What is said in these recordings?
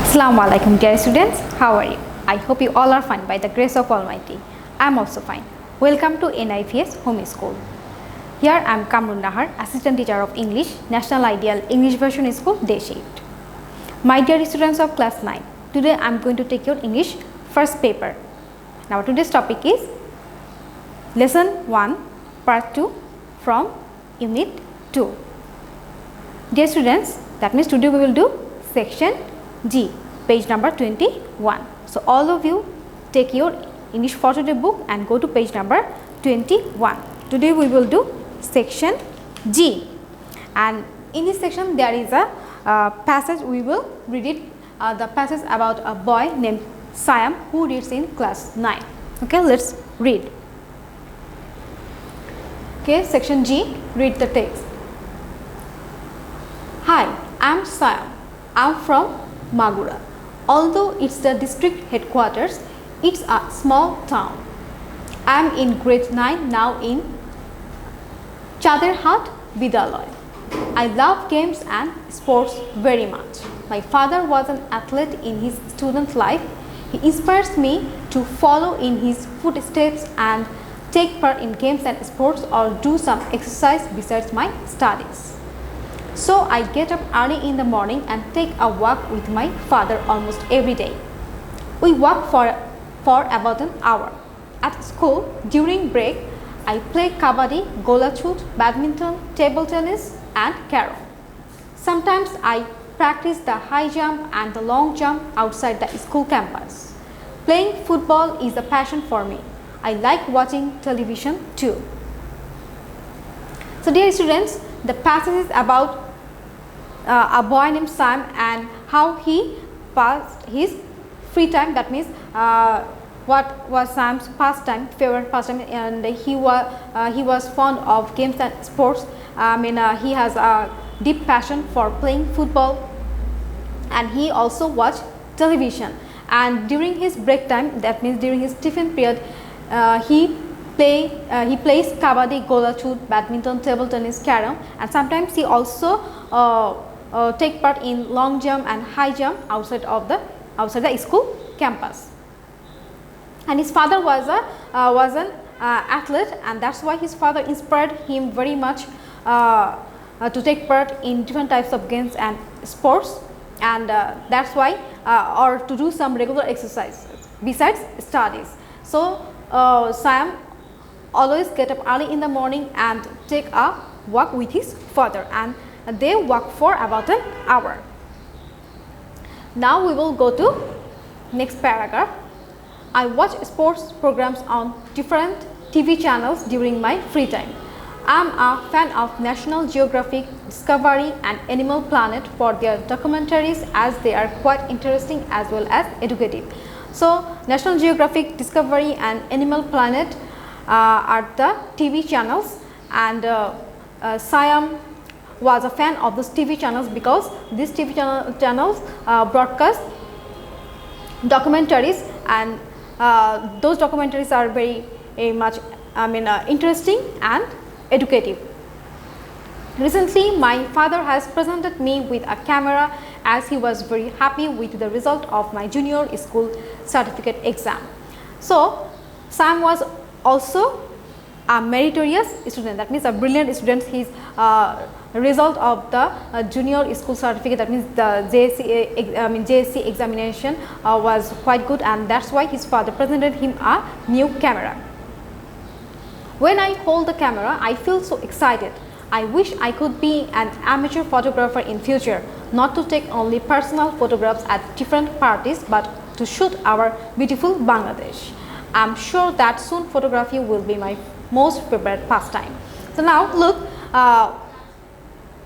Assalamu alaikum dear students, how are you? I hope you all are fine by the grace of Almighty. I am also fine. Welcome to NIVS Home School. Here I am Kamrun, Assistant Teacher of English, National Ideal English Version School, Day Shift. My dear students of class 9, today I am going to take your English first paper. Now today's topic is Lesson-1, Part-2 from Unit-2. Dear students, that means today we will do Section G, page number 21. So all of you take your English for today book and go to page number 21. Today we will do Section G, and in this section there is a passage. We will read it, the passage about a boy named Siam who reads in class 9. Okay, let's read. Okay, Section G, read the text. Hi, I am Siam. I am from Magura. Although it's the district headquarters, it's a small town. I am in grade 9 now in Chaderhat Vidalay. I love games and sports very much. My father was an athlete in his student life. He inspires me to follow in his footsteps and take part in games and sports or do some exercise besides my studies. So I get up early in the morning and take a walk with my father almost every day. We walk for about an hour. At school, during break, I play kabaddi, gola shoot, badminton, table tennis and carrom. Sometimes I practice the high jump and the long jump outside the school campus. Playing football is a passion for me. I like watching television too. So dear students, the passage is about a boy named Sam and how he passed his free time. That means what was Sam's favorite pastime, and he was fond of games and sports. He has a deep passion for playing football, and he also watched television. And during his break time, that means during his tiffin period, he plays kabaddi, gola shoot, badminton, table tennis, carrom, and sometimes he also take part in long jump and high jump outside the school campus. And his father was an athlete, and that's why his father inspired him very much to take part in different types of games and sports, and that's why or to do some regular exercises besides studies. So Sam always get up early in the morning and take a walk with his father, and they walk for about an hour. Now we will go to next paragraph. I watch sports programs on different TV channels during my free time. I am a fan of National Geographic, Discovery and Animal Planet for their documentaries, as they are quite interesting as well as educative. So National Geographic, Discovery and Animal Planet are the TV channels, and Siam was a fan of those TV channels because these TV channels broadcast documentaries, and those documentaries are very much interesting and educative. Recently, my father has presented me with a camera as he was very happy with the result of my junior school certificate exam. So Sam was also a meritorious student, that means a brilliant student. His result of the junior school certificate, that means the JSC examination was quite good, and that's why his father presented him a new camera. When I hold the camera, I feel so excited. I wish I could be an amateur photographer in future, not to take only personal photographs at different parties, but to shoot our beautiful Bangladesh. I'm sure that soon photography will be my most favorite pastime. So now look,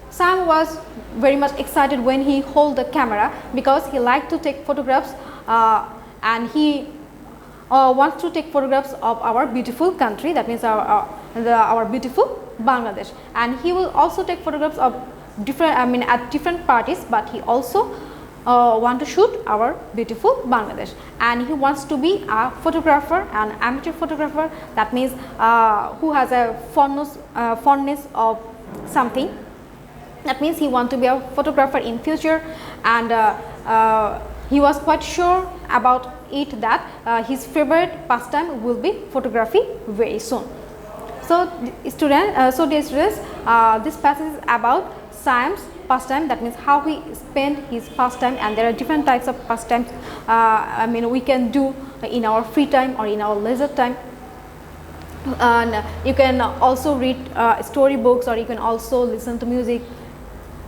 Sam was very much excited when he held the camera because he liked to take photographs, and he wants to take photographs of our beautiful country, that means our beautiful Bangladesh. And he will also take photographs of different, at different parties, but he also want to shoot our beautiful Bangladesh, and he wants to be a photographer, an amateur photographer, that means who has a fondness of something. That means he wants to be a photographer in future, and he was quite sure about it that his favorite pastime will be photography very soon. So, dear students, this passage is about Sam's pastime, that means how he spent his pastime, and there are different types of pastimes we can do in our free time or in our leisure time. And you can also read storybooks, or you can also listen to music.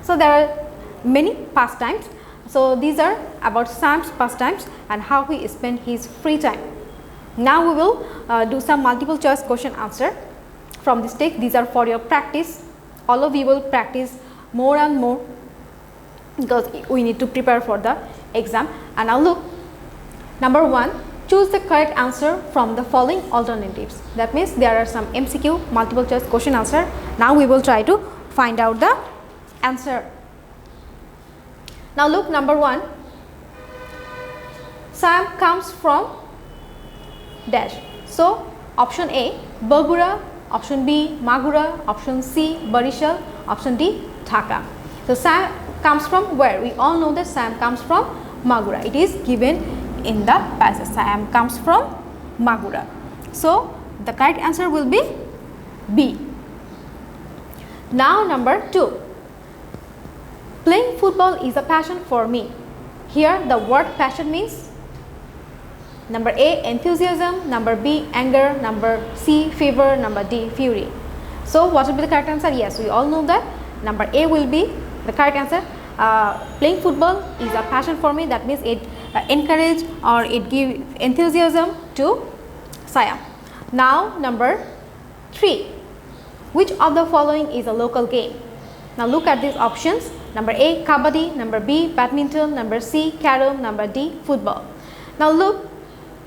So, there are many pastimes. So, these are about Sam's pastimes and how he spent his free time. Now, we will do some multiple choice question answer from this text. These are for your practice. All of you will practice more and more because we need to prepare for the exam. And now look, number 1, choose the correct answer from the following alternatives. That means there are some MCQ multiple choice question answer. Now we will try to find out the answer. Now look, number 1, Sam comes from dash. So option A, Bagura, option B, Magura, option C, Barishal, option D, Dhaka. So Sam comes from where? We all know that Sam comes from Magura. It is given in the passage. Sam comes from Magura. So the correct answer will be B. Now number 2, playing football is a passion for me. Here the word passion means number A, enthusiasm, number B, anger, number C, fever, number D, fury. So what will be the correct answer? Yes, we all know that number A will be the correct answer. Playing football is a passion for me, that means it encourage or it give enthusiasm to Siam. Now number 3, which of the following is a local game? Now look at these options. Number A, Kabaddi, number B, badminton, number C, carom, number D, football. Now look,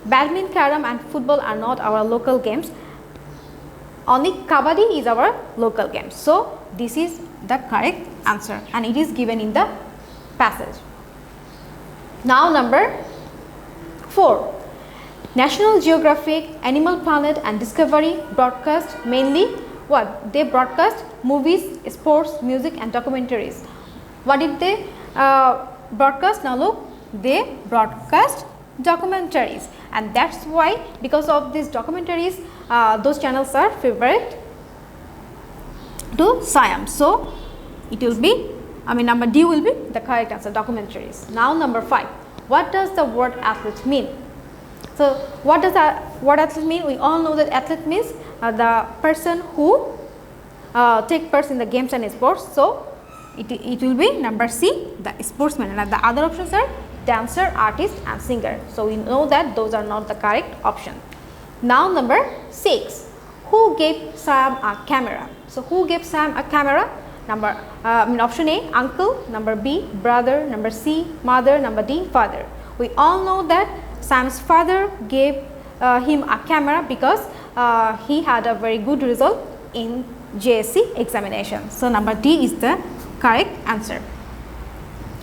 badminton, carom and football are not our local games. Only Kabaddi is our local game. So this is the correct answer and it is given in the passage. Now number 4, National Geographic, Animal Planet and Discovery broadcast mainly what? They broadcast movies, sports, music and documentaries. What did they broadcast? Now look, they broadcast documentaries, and that's why because of these documentaries those channels are favorite to Siam. So it will be, number D will be the correct answer, documentaries. Now number 5, what does the word athlete mean? So what does the word athlete mean? We all know that athlete means the person who take part in the games and sports. So it will be number C, the sportsman, and the other options are dancer, artist and singer. So we know that those are not the correct option. Now number 6, who gave Sam a camera? So who gave Sam a camera? Number option A, uncle, number B, brother, number C, mother, number D, father. We all know that Sam's father gave him a camera because he had a very good result in JSC examination. So number D is the correct answer.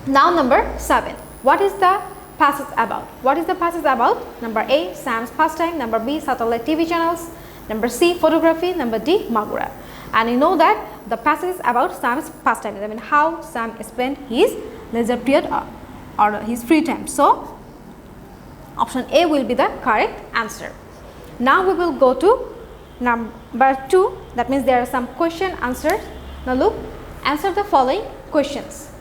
Now number 7, what is the passage about? What is the passage about? Number A, Sam's pastime, number B, satellite TV channels, number C, photography, number D, Magura. And you know that the passage is about Sam's pastime, how Sam spent his leisure period or his free time. So option A will be the correct answer. Now we will go to number 2, that means there are some question answers. Now look, answer the following questions.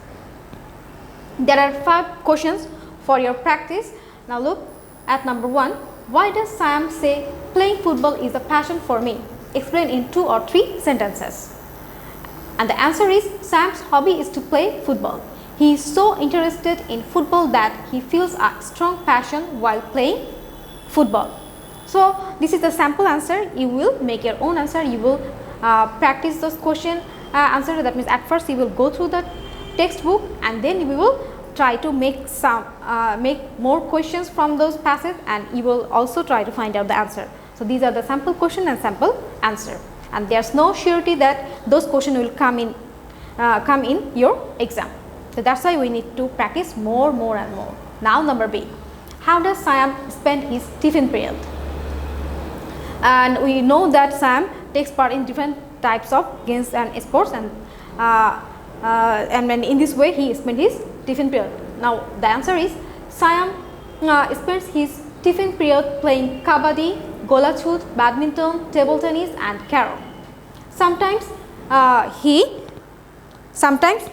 There are 5 questions for your practice. Now look at number 1, why does Sam say playing football is a passion for me? Explain in 2 or 3 sentences. And the answer is, Sam's hobby is to play football. He is so interested in football that he feels a strong passion while playing football. So this is the sample answer. You will make your own answer. You will practice those question answer. That means at first you will go through the textbook and then we will try to make more questions from those passages, and you will also try to find out the answer. So these are the sample question and sample answer, and there's no surety that those questions will come in your exam. So that's why we need to practice more and more. Now number B, how does Sam spend his tiffin period? And we know that Sam takes part in different types of games and sports, and when in this way he spent his tiffin period. Now the answer is, Siam spends his tiffin period playing kabaddi, golachut, badminton, table tennis and carrom. Sometimes sometimes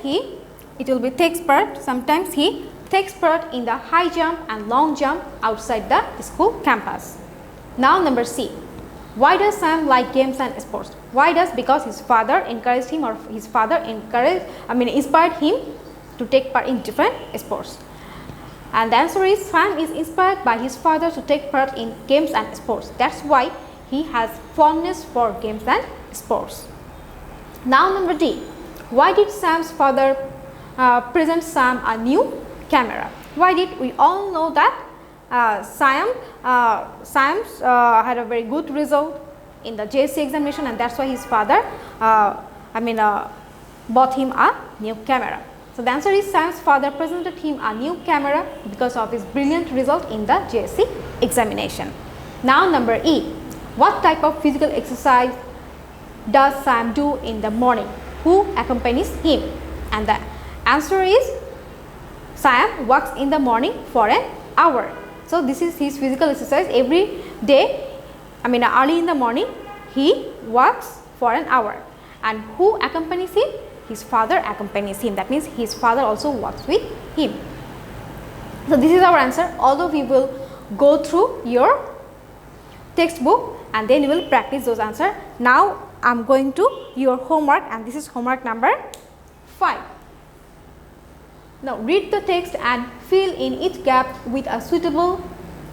he takes part in the high jump and long jump outside the school campus. Now number C. Why does Sam like games and sports? Why does? Because his father encouraged him, or his father inspired him to take part in different sports. And the answer is Sam is inspired by his father to take part in games and sports. That's why he has fondness for games and sports. Now number D. Why did Sam's father present Sam a new camera? Why did? We all know that Sam had a very good result in the JSC examination, and that's why his father bought him a new camera. So the answer is Sam's father presented him a new camera because of his brilliant result in the JSC examination. Now number E. What type of physical exercise does Sam do in the morning? Who accompanies him? And the answer is Sam walks in the morning for an hour. So this is his physical exercise every day. Early in the morning he walks for an hour. And who accompanies him? His father accompanies him. That means his father also walks with him. So this is our answer. All of you will go through your textbook and then you will practice those answers. Now I am going to your homework, and this is homework number 5. Now read the text and fill in each gap with a suitable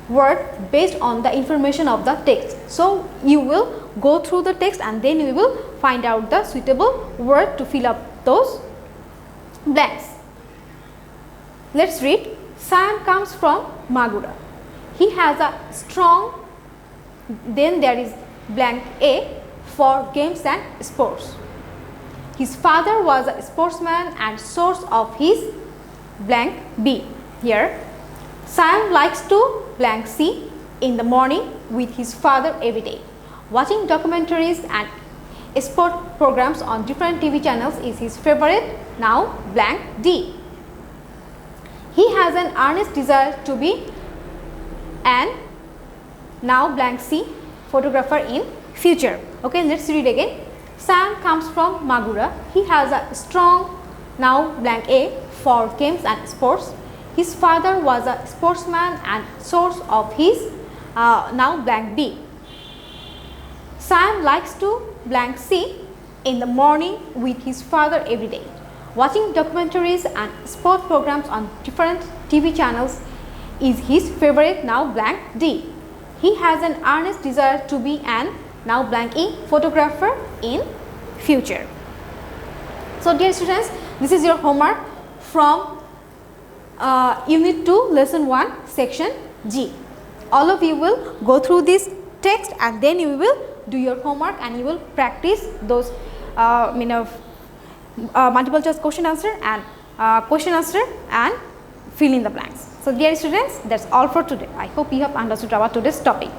word based on the information of the text. So you will go through the text and then you will find out the suitable word to fill up those blanks. Let's read. Sam comes from Magura. He has a strong, then there is blank A for games and sports. His father was a sportsman and source of his blank B. Here Sam likes to blank C in the morning with his father every day. Watching documentaries and sport programs on different TV channels is his favorite. Now blank D. He has an earnest desire to be an now blank C photographer in future. Okay, let's read again. Sam comes from Magura. He has a strong now blank A for games and sports. His father was a sportsman and source of his now blank B. Sam likes to blank C in the morning with his father every day. Watching documentaries and sport programs on different TV channels is his favorite. Now blank D. He has an earnest desire to be an now blank E photographer in future. So dear students, this is your homework from Unit 2 Lesson 1 Section G. All of you will go through this text and then you will do your homework and you will practice those multiple choice question answer and fill in the blanks. So dear students, that's all for today. I hope you have understood about today's topic.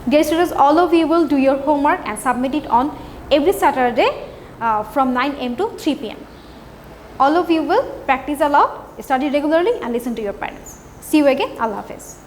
Dear students, all of you will do your homework and submit it on every Saturday from 9 am to 3 pm. All of you will practice a lot, study regularly and listen to your parents. See you again. Allah Hafiz.